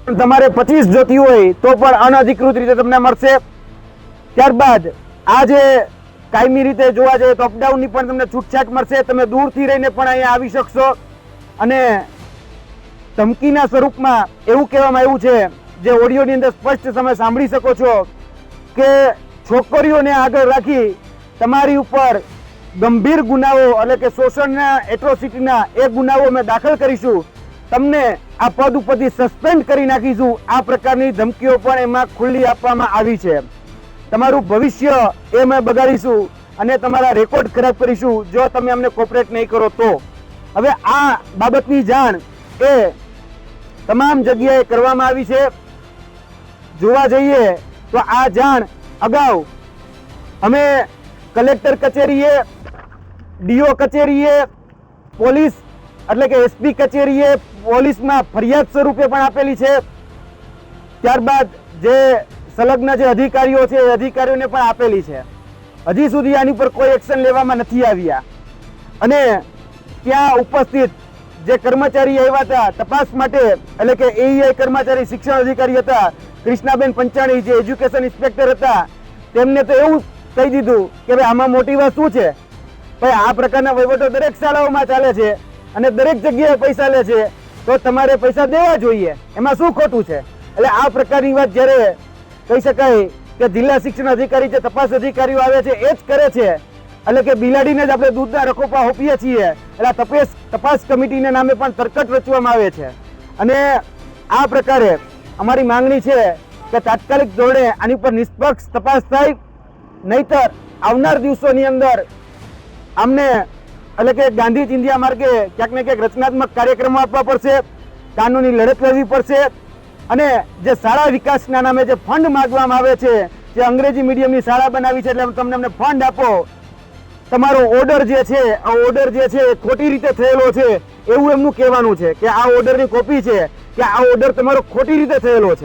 તમારે 25 જોતી હોય તો પણ અનઅધિકૃત રીતે તમને મળશે। ત્યારબાદ આ જે કાયમી રીતે જોવા જઈએ તો અપડાઉનની પણ તમને છૂટછાટ મળશે। તમે દૂરથી રહીને પણ અહીંયા આવી શકશો। અને ધમકીના સ્વરૂપમાં એવું કહેવામાં આવ્યું છે, જે ઓડિયોની અંદર સ્પષ્ટ તમે સાંભળી શકો છો, કે છોકરીઓને આગળ રાખી તમારી ઉપર ગંભીર ગુનાઓ એટલે કે શોષણના, એટ્રોસિટીના એ ગુનાઓ અમે દાખલ કરીશું, તમને આ પદ ઉપરથી સસ્પેન્ડ કરી નાખીશું। આ પ્રકારની ધમકીઓ પણ એમાં ખુલ્લી આપવામાં આવી છે। તમારું ભવિષ્ય એ અમે બગાડીશું અને તમારા રેકોર્ડ ખરાબ કરીશું જો તમે અમને કોઓપરેટ નહીં કરો તો। હવે આ બાબતની જાણ એ તમામ જગ્યાએ કરવામાં આવી છે। જોવા જઈએ તો આ જાણ અગાઉ અમે કલેક્ટર કચેરીએ, ડીઓ કચેરીએ, પોલીસ એટલે કે એસપી કચેરીએ પોલીસમાં ફરિયાદ સ્વરૂપે પણ આપેલી છે। ત્યારબાદ જે સંલગ્ન જે અધિકારીઓ છે એ અધિકારીઓને પણ આપેલી છે। હજી સુધી આની પર કોઈ એક્શન લેવામાં નથી આવ્યા। અને ત્યાં ઉપસ્થિત જે કર્મચારી આવ્યા હતા તપાસ માટે એટલે કે એઈઆઈ કર્મચારી શિક્ષણ અધિકારી હતા કૃષ્ણાબેન પંચાણી, જે એજ્યુકેશન ઇન્સ્પેક્ટર હતા, તેમને તો એવું કહી દીધું કે ભાઈ આમાં મોટી વાત શું છે, ભાઈ આ પ્રકારના વહીવટો દરેક શાળાઓમાં ચાલે છે અને દરેક જગ્યાએ પૈસા લે છે, તો તમારે પૈસા દેવા જોઈએ, એમાં શું ખોટું છે। એટલે આ પ્રકારની વાત જ્યારે કહી શકાય કે જિલ્લા શિક્ષણ અધિકારી જે તપાસ અધિકારીઓ આવે છે એ જ કરે છે, એટલે કે બિલાડીને જ આપણે દૂધના રખોપા હોપીએ છીએ, એટલે તપાસ કમિટીના નામે પણ તરકટ રચવામાં આવે છે। અને આ પ્રકારે અમારી માંગણી છે કે તાત્કાલિક ધોરણે આની પર નિષ્પક્ષ તપાસ થાય, નહીતર આવનાર દિવસોની અંદર અમને એટલે કે ગાંધી ચિંધ્યા માર્ગે ક્યાંક ને ક્યાંક રચનાત્મક કાર્યક્રમો આપવા પડશે, કાનૂની લડત લડવી પડશે। અને જે શાળા વિકાસના નામે જે ફંડ માંગવામાં આવે છે, જે અંગ્રેજી મીડિયમની શાળા બનાવી છે એટલે તમને અમને ફંડ આપો, તમારો ઓર્ડર જે છે આ ઓર્ડર જે છે એ ખોટી રીતે થયેલો છે એવું એમનું કહેવાનું છે કે આ ઓર્ડરની કોપી છે કે આ ઓર્ડર તમારો ખોટી રીતે થયેલો છે।